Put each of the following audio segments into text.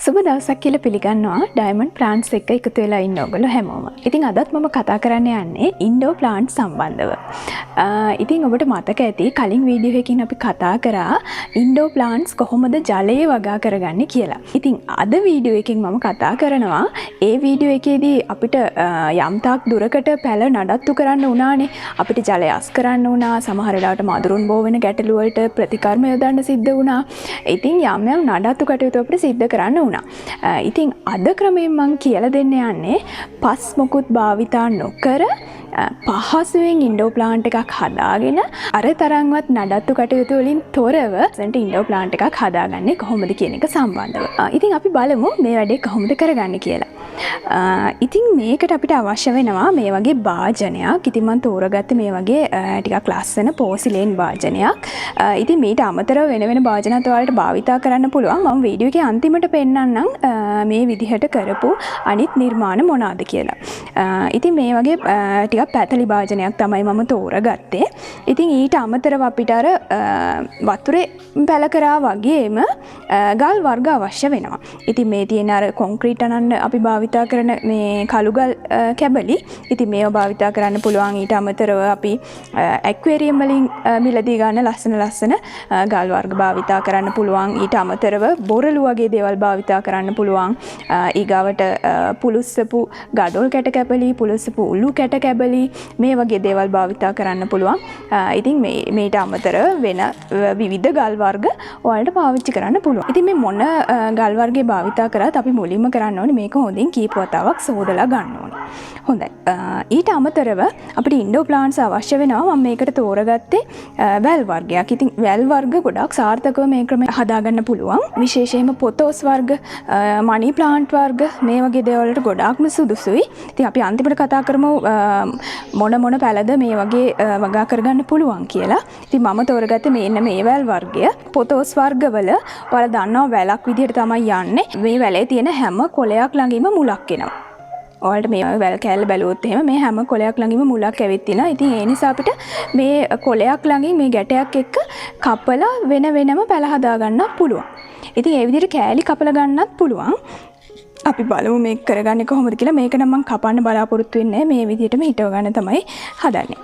සුබ දවසක් කියලා පිළිගන්නවා ඩයමන්ඩ් ප්ලාන්ට්ස් එක්ක එකතු වෙලා ඉන්න ඔයගොල්ලෝ හැමෝම. ඉතින් අදත් මම කතා කරන්න යන්නේ ඉන්ඩෝර් ප්ලාන්ට්ස් සම්බන්ධව. ඉතින් ඔබට මතක ඇති කලින් වීඩියෝ එකකින් අපි කතා කරා ඉන්ඩෝර් ප්ලාන්ට්ස් කොහොමද ජලය වගා කරගන්නේ කියලා. ඉතින් අද වීඩියෝ එකකින් මම කතා කරනවා ඒ වීඩියෝ එකේදී අපිට යම් තාක් දුරකට පැල නඩත්තු කරන්න උනානේ. අපිට ජලය අස් කරන්න උනා. සමහර වෙලාවට මදුරුන් බෝ වෙන ගැටලු වලට ප්‍රතිකර්ම යොදන්න සිද්ධ වුණා. ඉතින් යම් යම් නඩත්තු කටයුතු අපිට සිද්ධ කරන්න ඉතින් අද ක්‍රමයෙන් මං කියලා දෙන්න යන්නේ පස් මොකුත් භාවිතා නොකර පහසුවෙන් ඉන්ඩෝර් ප්ලාන්ට් එකක් හදාගෙන අර තරම්වත් නඩත්තු කටයුතු වලින් තොරව ඉන්ඩෝර් ප්ලාන්ට් එකක් හදාගන්නේ කොහොමද කියන එක සම්බන්ධව. ඉතින් අපි බලමු මේ වැඩේ කොහොමද කරගන්නේ කියලා. ඉතින් මේකට අපිට අවශ්‍ය වෙනවා මේ වගේ භාජනයක්. ඉතින් මම තෝරගත්තේ මේ වගේ ටිකක් ලස්සන පෝසිලේන් භාජනයක්. ඉතින් මීට අමතරව වෙන භාජනත් ඔයාලට භාවිතා කරන්න පුළුවන්. මම වීඩියෝ එකේ අන්තිමට පෙන්නන්නම් මේ විදිහට කරපු අනිත් නිර්මාණ මොනවාද කියලා. ඉතින් මේ වගේ ටිකක් පැතලි භාජනයක් තමයි මම තෝරගත්තේ. ඉතින් ඊට අමතරව අපිට අර වතුරේ පැල කරා වගේම ගල් වර්ග අවශ්‍ය වෙනවා. ඉතින් මේ තියෙන අර කොන්ක්‍රීට් අනන්න අපි භාවිතා කරන මේ කළු ගල් කැබලි. ඉතින් මේව භාවිතා කරන්න පුළුවන්. ඊට අමතරව අපි ඇක්වේරියම් වලින් මිලදී ගන්න ලස්සන ගල් වර්ග භාවිතා කරන්න පුළුවන්. ඊට අමතරව බොරළු වගේ දේවල් භාවිතා කරන්න පුළුවන්. ඊගාවට පුලුස්සපු ගඩොල් කැට කැබලි, පුලුස්සපු උළු කැට කැබලි මේ වගේ දේවල් භාවිතා කරන්න පුළුවන්. ඉතින් මේට අමතරව වෙන විවිධ ගල් වර්ග ඔයාලට පාවිච්චි කරන්න පුළුවන්. ඉතින් මේ මොන ගල් වර්ගේ භාවිතා කරත් අපි මුලින්ම කරන්න ඕනේ මේක හොඳින් කීප වතාවක් සෝදලා ගන්න ඕනේ. හොඳයි. ඊට අමතරව අපිට ඉන්ඩෝර් ප්ලාන්ට්ස් අවශ්‍ය වෙනවා. මම මේකට තෝරගත්තේ වැල් වර්ගයක්. ඉතින් වැල් වර්ග ගොඩක් සාර්ථකව මේ ක්‍රමය හදාගන්න පුළුවන්. විශේෂයෙන්ම පොතෝස් වර්ග, මනි ප්ලාන්ට් වර්ග මේ වගේ දේවල් වලට ගොඩාක්ම සුදුසුයි. ඉතින් අපි අන්තිමට කතා කරමු මොන පැලද මේ වගේ වගා කරගන්න පුළුවන් කියලා. ඉතින් මම තෝරගත්තේ මෙන්න මේ වැල් වර්ගය. පොතෝස් වර්ගවල ඔයාලා දන්නවා වැලක් විදිහට තමයි යන්නේ. මේ වැලේ තියෙන හැම කොළයක් ළඟින්ම මුලක් එනවා. ඔයාලට මේ වැල් කෑල්ල බැලුවොත් එහෙම මේ හැම කොළයක් ළඟින්ම මුලක් ඇවිත් තිනවා. ඉතින් ඒ නිසා අපිට මේ කොළයක් ළඟින් මේ ගැටයක් එක්ක කපලා වෙනම පැල හදා ගන්නත් පුළුවන්. ඉතින් ඒ විදිහට කෑලි කපලා ගන්නත් පුළුවන්. අපි බලමු මේක කරගන්නේ කොහොමද කියලා. මේක නම් මම කපන්න බලාපොරොත්තු වෙන්නේ මේ විදිහටම හිටව ගන්න තමයි හදන්නේ.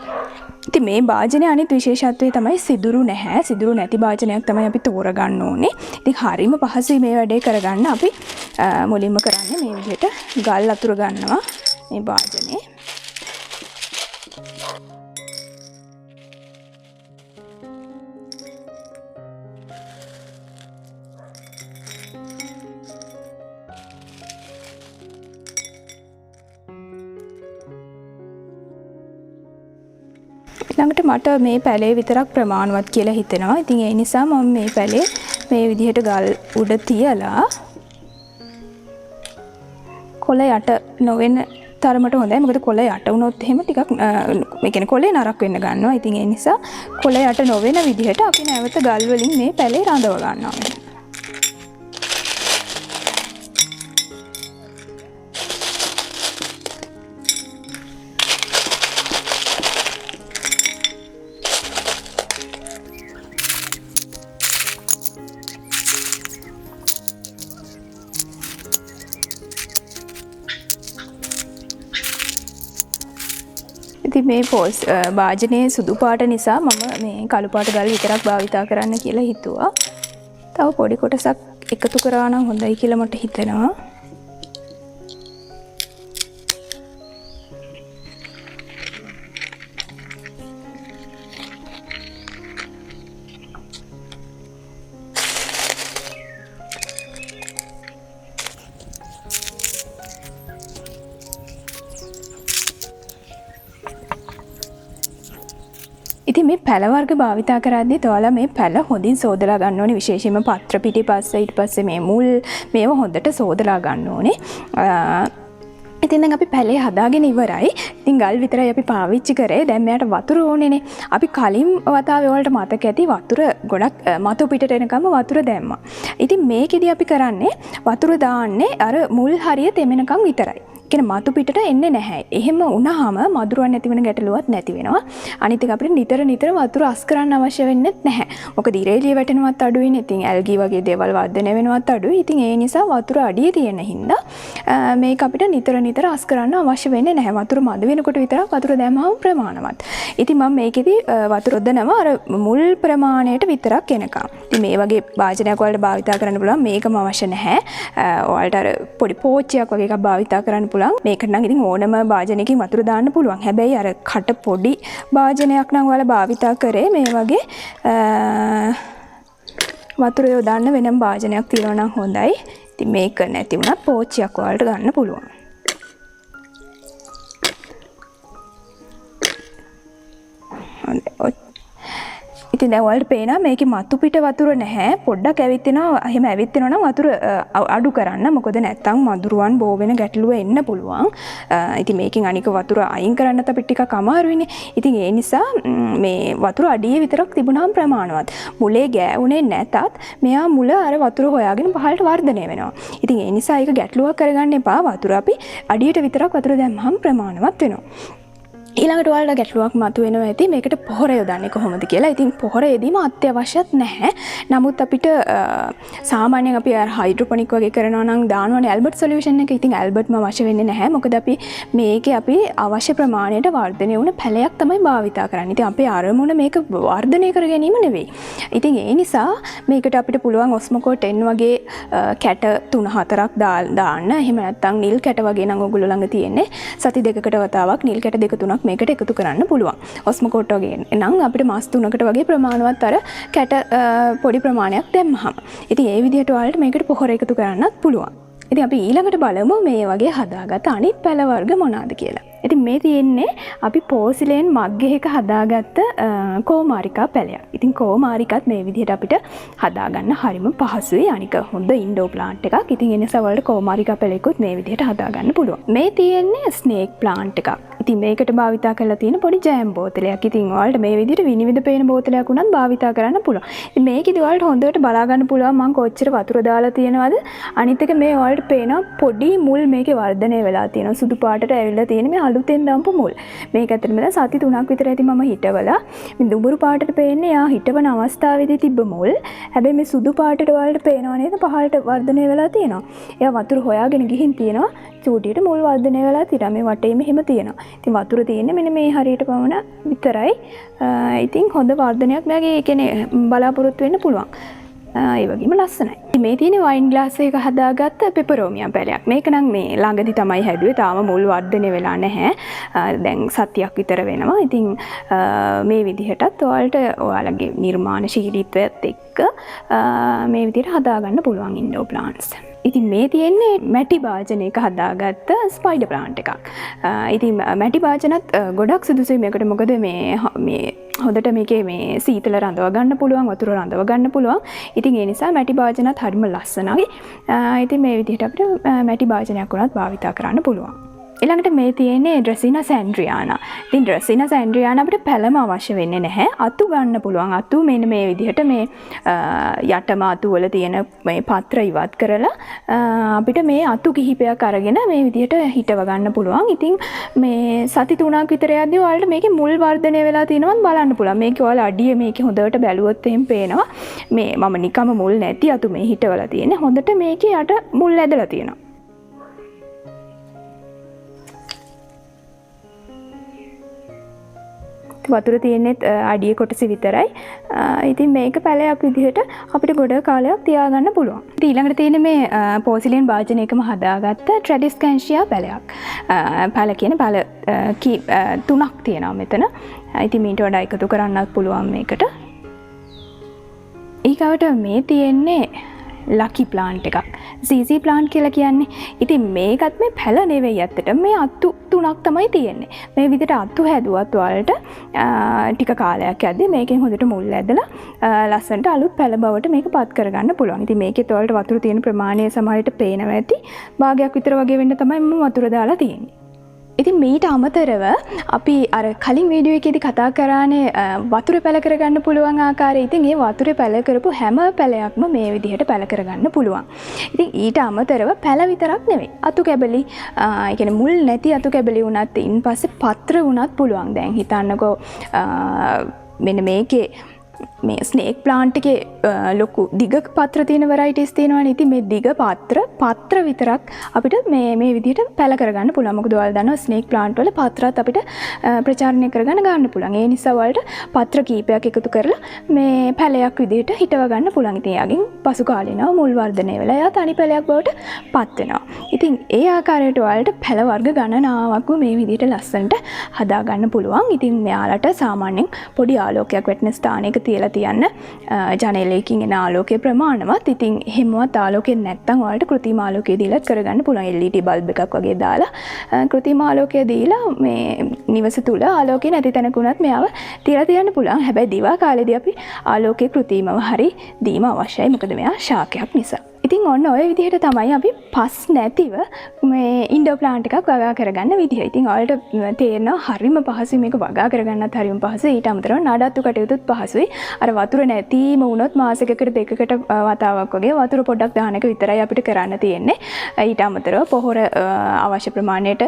ඉතින් මේ භාජනයේ අනිත් විශේෂත්වය තමයි සිදුරු නැහැ. සිදුරු නැති භාජනයක් තමයි අපි තෝරගන්න ඕනේ. ඉතින් හරියම පහසුයි මේ වැඩේ කරගන්න. අපි මුලින්ම කරන්නේ මේ විදිහට ගල් අතුර ගන්නවා මේ භාජනයේ. ළඟට මට මේ පැලේ විතරක් ප්‍රමාණවත් කියලා හිතෙනවා. ඉතින් ඒ නිසා මම මේ පැලේ මේ විදිහට ගල් උඩ තියලා කොළ යට නොවෙන තරමට හොඳයි. මොකද කොළ යට වුණොත් එහෙම ටිකක් මේ කියන්නේ කොළේ නරක් වෙන්න ගන්නවා. ඉතින් ඒ නිසා කොළ යට නොවෙන විදිහට අපි නැවත ගල් වලින් මේ පැලේ රඳව ගන්නවා. ඉතින් මේ භාජනයේ සුදු පාට නිසා මම මේ කළු පාට ගල් විතරක් භාවිතා කරන්න කියලා හිතුවා. තව පොඩි කොටසක් එකතු කරා නම් හොඳයි කියලා මට හිතෙනවා. ඉතින් මේ පැල වර්ග භාවිතා කරද්දී ඔයාලා මේ පැල හොඳින් සෝදලා ගන්න ඕනේ. විශේෂයෙන්ම පත්‍ර පිටිපස්ස ඊට පස්සේ මේ මුල් මේව හොඳට සෝදලා ගන්න ඕනේ. ඉතින් දැන් අපි පැලේ හදාගෙන ඉවරයි. ඉතින් ගල් විතරයි අපි පාවිච්චි කරේ. දැන් මෙයාට වතුර ඕනේනේ. අපි කලින් වතාවේ වලට මතක ඇති වතුර ගොඩක් මතු පිටට එනකම් වතුර දැම්මා. ඉතින් මේකෙදි අපි කරන්නේ වතුර දාන්නේ අර මුල් හරිය තෙමෙනකම් විතරයි. කියන්නේ මතු පිටට එන්නේ නැහැ. එහෙම වුණාම මදුරුවක් නැති වෙන ගැටලුවක් නැති වෙනවා. අනිත් එක අපිට නිතර වතුර අස් කරන්න අවශ්‍ය වෙන්නේ නැහැ. මොකද ඉරේලිය වැටෙනවත් අඩුයිනේ. ඉතින් ඇල්ගී වගේ දේවල් වර්ධනය වෙනවත් අඩුයි. ඉතින් ඒ නිසා වතුර අඩිය තියෙන හින්දා මේක අපිට නිතර අස් කරන්න අවශ්‍ය වෙන්නේ නැහැ. වතුර මද වෙනකොට විතරක් වතුර දැම්මම ප්‍රමාණවත්. ඉතින් මම මේකෙදි වතුර යොදනවා අර මුල් ප්‍රමාණයට විතරක් එනකම්. ඉතින් මේ වගේ වාජනයක් වලට භාවිතා කරන්න පුළුවන්. මේකම අවශ්‍ය නැහැ. ඔයාලට අර පොඩි පෝච්චියක් වගේ එකක් භාවිතා කරන්න පුළුවන්. මේකට නම් ඉතින් ඕනම වාජනයකින් වතුර දාන්න පුළුවන්. හැබැයි අර කට පොඩි වාජනයක් නම් ඔයාලා භාවිතා කරේ මේ වගේ වතුර යොදන්න වෙනම වාජනයක් තියෙනවා නම් හොඳයි. ඉතින් මේක නැති වුණත් පෝච්චියක් ඔයාලට ගන්න පුළුවන්. ඉතින් දැන් ඔයාලට පේනවා මේකේ මතු පිට වතුර නැහැ. පොඩ්ඩක් ඇවිත්ිනවා. එහෙම ඇවිත්ිනවා නම් වතුර අඩු කරන්න. මොකද නැත්තම් මදුරුවන් බෝ වෙන ගැටලුව එන්න පුළුවන්. ඉතින් මේකෙන් අනික වතුර අයින් කරන්නත් අපිට ටිකක් අමාරුයිනේ. ඉතින් ඒ නිසා මේ වතුර අඩියේ විතරක් තිබුණාම ප්‍රමාණවත්. මුලේ ගෑවුනේ නැතත් මෙයා මුල අර වතුර හොයාගෙන පහළට වර්ධනය වෙනවා. ඉතින් ඒ නිසා ඒක ගැටලුවක් කරගන්න එපා. වතුර අපි අඩියට විතරක් වතුර දැම්මම ප්‍රමාණවත් වෙනවා. ඊළඟට ඔයාලට ගැටලුවක් මතුවෙනවා ඇති මේකට පොහොර යොදන්නේ කොහොමද කියලා. ඉතින් පොහොර යෙදීම අත්‍යවශ්‍යත් නැහැ. නමුත් අපිට සාමාන්‍යයෙන් අපි හයිඩ්‍රොපොනික් වගේ කරනවා නම් දානවනේ ඇල්බර්ට් සොලියුෂන් එක. ඉතින් ඇල්බර්ට්ම අවශ්‍ය වෙන්නේ නැහැ. මොකද අපි මේකේ අපි අවශ්‍ය ප්‍රමාණයට වර්ධනය වුණ පැලයක් තමයි භාවිතා කරන්නේ. ඉතින් අපේ අරමුණ මේක වර්ධනය කර ගැනීම නෙවෙයි. ඉතින් ඒ නිසා මේකට අපිට පුළුවන් ඔස්මෝකෝ 10 වගේ කැට 3-4ක් දාන්න. එහෙම නැත්නම් නිල් කැට වගේ නම් ඔයගොල්ලෝ ළඟ තියෙන්නේ. සති දෙකකට වතාවක් නිල් කැට 2-3ක් මේකට එකතු කරන්න පුළුවන්. ඔස්මෝකෝට් වගේ නම් අපිට මාස 3කට වගේ ප්‍රමාණවත් අර කැට පොඩි ප්‍රමාණයක් දැම්මහම. ඉතින් ඒ විදිහට ඔයාලට මේකට පොහොර එකතු කරන්නත් පුළුවන්. ඉතින් අපි ඊළඟට බලමු මේ වගේ හදාගත්ත අනිත් පැල වර්ග මොනවාද කියලා. ඉතින් මේ තියෙන්නේ අපි පෝසිලෙන් මග්ගෙක හදාගත්ත කෝමාරිකා පැලයක්. ඉතින් කෝමාරිකත් මේ විදිහට අපිට හදාගන්න හරිම පහසුයි. අනික හොඳ ඉන්ඩෝ ප්ලාන්ට් එකක්. ඉතින් ඒ නිසා වලට කෝමාරිකා පැලයකුත් මේ විදිහට හදාගන්න පුළුවන්. මේ තියෙන්නේ ස්නේක් ප්ලාන්ට් එකක්. ඉතින් මේකට භාවිතා කරලා තියෙන පොඩි ජෑම් බෝතලයක්. ඉතින් ඔයාලට මේ විදිහට විනිවිද පේන බෝතලයක් උනත් භාවිතා කරන්න පුළුවන්. ඉතින් මේකෙදි ඔයාලට හොඳට බලා ගන්න පුළුවන් මම කොච්චර වතුර දාලා තියෙනවද. අනිත් එක මේ ඔයාලට පේන පොඩි මුල් මේකේ වර්ධනය වෙලා තියෙනවා. සුදු පාටට ඇවිල්ලා තියෙන මේ අලුතෙන් දාපු මුල්. මේක ඇත්තටම දැන් සති 3ක් විතර ඇති මම හිටවලා. මේ දුඹුරු පාටට පේන්නේ යා හිටවන අවස්ථාවේදී තිබ්බ මුල්. හැබැයි මේ සුදු පාටට ඔයාලට පේනව නේද පහළට වර්ධනය වෙලා තියෙනවා. එයා වතුර හොයාගෙන ගිහින් තියෙනවා. චූටියට මුල් වර්ධනය වෙලා තියෙනවා. මේ වටේම එහෙම තියෙනවා. ඉතින් වතුර තියෙන්නේ මෙන්න මේ හරියට පමණ විතරයි. ඉතින් හොඳ වර්ධනයක් මෙයාගේ කියන්නේ බලාපොරොත්තු වෙන්න පුළුවන්. ඒ වගේම ලස්සනයි. මේ තියෙන වයින් ග්ලාස් එක හදාගත්ත පෙපරෝමියා පැලයක්. මේක නම් මේ ළඟදි තමයි හැදුවේ. තාම මුල් වර්ධනය වෙලා නැහැ. දැන් සතියක් විතර වෙනවා. ඉතින් මේ විදිහටත් ඔයාලගේ නිර්මාණශීලීත්වයත් එක්ක මේ විදිහට හදාගන්න පුළුවන් ඉන්ඩෝ ප්ලාන්ට්ස්. ඉතින් මේ තියෙන්නේ මැටි භාජනයක හදාගත්ත ස්පයිඩර් ප්ලාන්ට් එකක්. ඉතින් මැටි භාජනත් ගොඩක් සුදුසුයි මේකට. මොකද මේ හොඳට මේකේ මේ සීතල රඳව ගන්න පුළුවන්, වතුර රඳව ගන්න පුළුවන්. ඉතින් ඒ නිසා මැටි භාජනත් හරිම ලස්සනයි. ඉතින් මේ විදිහට අපිට මැටි භාජනයක් උනත් භාවිතා කරන්න පුළුවන්. ඊළඟට මේ තියෙන්නේ ඩ්‍රෙසිනා සැන්ඩ්‍රියානා. ඉතින් ඩ්‍රෙසිනා සැන්ඩ්‍රියානා අපිට පැලම අවශ්‍ය වෙන්නේ නැහැ. අතු ගන්න පුළුවන්. අතු මෙන්න මේ විදිහට මේ යටම අතු වල තියෙන මේ පත්‍ර ඉවත් කරලා අපිට මේ අතු කිහිපයක් අරගෙන මේ විදිහට හිටව ගන්න පුළුවන්. ඉතින් මේ සති 3ක් විතර යද්දී ඔයාලට මේකේ මුල් වර්ධනය වෙලා තියෙනවත් බලන්න පුළුවන්. මේකේ ඔයාලා අඩිය මේකේ හොඳට බැලුවොත් එහෙම පේනවා. මේ මම නිකම්ම මුල් නැති අතු මේ හිටවලා තියෙන්නේ. හොඳට මේකේ යට මුල් ඇදලා තියෙනවා. වතුර තියෙන්නේ අඩිය කොටස විතරයි. ඉතින් මේක පැලයක් විදිහට අපිට ගොඩ කාලයක් තියාගන්න පුළුවන්. ඉතින් ඊළඟට තියෙන්නේ මේ පෝසිලින් භාජනයකම හදාගත්ත ට්‍රැඩිස්කැන්ෂියා පැලයක්. පැල කියන පැල 3ක් තියෙනවා මෙතන. ඉතින් මීට වඩා එකතු කරන්නත් පුළුවන් මේකට. ඊගවට මේ තියෙන්නේ ලකි ප්ලාන්ට් එකක්. සීසී ප්ලාන්ට් කියලා කියන්නේ. ඉතින් මේකත් මේ පැල නෙවෙයි ඇත්තට. මේ අතු 3ක් තමයි තියෙන්නේ. මේ විදිහට අතු හැදුවත් ඔයාලට ටික කාලයක් යද්දී මේකෙන් හොඳට මුල් ඇදලා ලස්සනට අලුත් පැල බවට මේක පත් කරගන්න පුළුවන්. ඉතින් මේකෙත් ඔයාලට වතුර තියෙන ප්‍රමාණය සමහරට පේනවා ඇති. භාගයක් විතර වගේ වෙන්න තමයි මම වතුර දාලා තියෙන්නේ. ඉතින් මීට අමතරව අපි අර කලින් වීඩියෝ එකේදී කතා කරානේ වතුර පැල කරගන්න පුළුවන් ආකාරය. ඉතින් ඒ වතුරේ පැල කරපු හැම පැලයක්ම මේ විදිහට පැල කරගන්න පුළුවන්. ඉතින් ඊට අමතරව පැල විතරක් නෙවෙයි. අතු කැබලි, ඒ කියන්නේ මුල් නැති අතු කැබලි වුණත් ඊන් පස්සේ පත්‍ර වුණත් පුළුවන්. දැන් හිතන්නකෝ මෙන්න මේකේ මේ ස්නේක් ප්ලාන්ට් එකේ ලොකු දිග පත්‍ර තියෙන වෙරයිටිස් තියෙනවානේ. ඉතින් මේ දිග පත්‍ර විතරක් අපිට මේ විදිහට පැල කරගන්න පුළුවන්. මොකද ඔයාලා දන්නවා ස්නේක් ප්ලාන්ට් වල පත්‍රات අපිට ප්‍රචාරණය කරගන්න ගන්න පුළුවන්. ඒ නිසා ඔයාලට පත්‍ර කීපයක් එකතු කරලා මේ පැලයක් විදිහට හිටව ගන්න පුළුවන්. ඉතින් යාගින් පසු කාලිනව මුල් වර්ධනය වෙලා යා තනි පැලයක් බවට පත් වෙනවා. ඉතින් ඒ ආකාරයට ඔයාලට පැල වර්ග ගණනාවක්ම මේ විදිහට ලස්සනට හදා ගන්න පුළුවන්. ඉතින් මෙයාලට සාමාන්‍යයෙන් පොඩි ආලෝකයක් වැටෙන ස්ථානයක තියලා තියන්න ජනේලයකින් එන ආලෝකයේ ප්‍රමාණවත්. ඉතින් එහෙමවත් ආලෝකය නැත්තම් ඔයාලට කෘත්‍රිම ආලෝකය දීලා කරගන්න පුළුවන්. LED බල්බ් එකක් වගේ දාලා කෘත්‍රිම ආලෝකය දීලා මේ නිවස තුල ආලෝකය නැති තැනක උනත් මෙයාව තියලා තියන්න පුළුවන්. හැබැයි දිවා කාලේදී අපි ආලෝකයේ කෘත්‍රිමව හරි දීම අවශ්‍යයි. මොකද මෙයා ශාකයක් නිසා. ඉතින් ඔන්න ඔය විදිහට තමයි අපි පස් නැතිව මේ ඉන්ඩෝ ප්ලාන්ට් එකක් වගා කරගන්න විදිහ. ඉතින් ඔයාලට තේරෙනවා හරිම පහසුයි මේක වගා කරගන්නත් හරිම පහසුයි. ඊට අමතරව නඩත්තු කටයුතුත් පහසුයි. අර වතුර නැතිම වුණොත් මාසයකට දෙකකට වතාවක් වගේ වතුර පොඩ්ඩක් දාන එක විතරයි අපිට කරන්න තියෙන්නේ. ඊට අමතරව පොහොර අවශ්‍ය ප්‍රමාණයට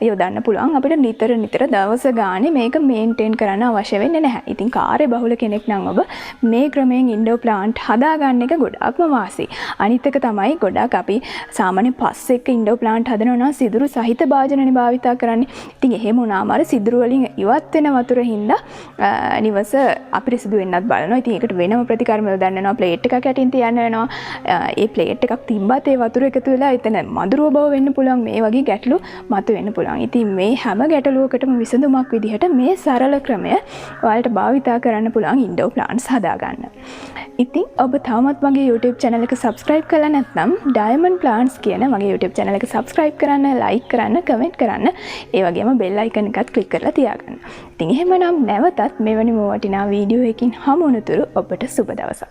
යොදන්න පුළුවන්. අපිට නිතර දවස ගානේ මේක මේන්ටේන් කරන්න අවශ්‍ය වෙන්නේ නැහැ. ඉතින් කාර්ය බහුල කෙනෙක් නම් ඔබ මේ ක්‍රමයෙන් ඉන්ඩෝ ප්ලාන්ට් හදාගන්න එක ගොඩක්ම වාසි. අනිත් එක තමයි ගොඩක් අපි සාමාන්‍ය පස් එක්ක ඉන්ඩෝ ප්ලාන්ට් හදනවා නම් සිදුරු සහිත භාජනනේ භාවිතා කරන්නේ. ඉතින් එහෙම වුණාම අර සිදුරු වලින් ඉවත් වෙන වතුර හින්දා නිවස අපිරිසිදු වෙන්නත් බලනවා. ඉතින් ඒකට වෙනම ප්‍රතිකර්ම යොදන්නවා. ප්ලේට් එකක් යටින් තියන්න වෙනවා. ඒ ප්ලේට් එකක් තිබ්බත් ඒ වතුර එකතු වෙලා එතන මදුරුව බව වෙන්න පුළුවන්. මේ වගේ ගැටලු මතුවෙන්න පුළුවන්. ඉතින් මේ හැම ගැටලුවකටම විසඳුමක් විදිහට මේ සරල ක්‍රමය ඔයාලට භාවිතා කරන්න පුළුවන් ඉන්ඩෝ ප්ලාන්ට්ස් හදාගන්න. ඉතින් ඔබ තවමත් මගේ YouTube channel එක subscribe කරලා නැත්නම් Diamond Plants කියන මගේ YouTube channel එක subscribe කරන්න, like කරන්න, comment කරන්න. ඒ වගේම bell icon එකත් click කරලා තියාගන්න. ඉතින් එහෙමනම් නැවතත් මෙවැනි වටිනා වීඩියෝ එකකින් හමු වුණතුරු ඔබට සුබ දවසක්.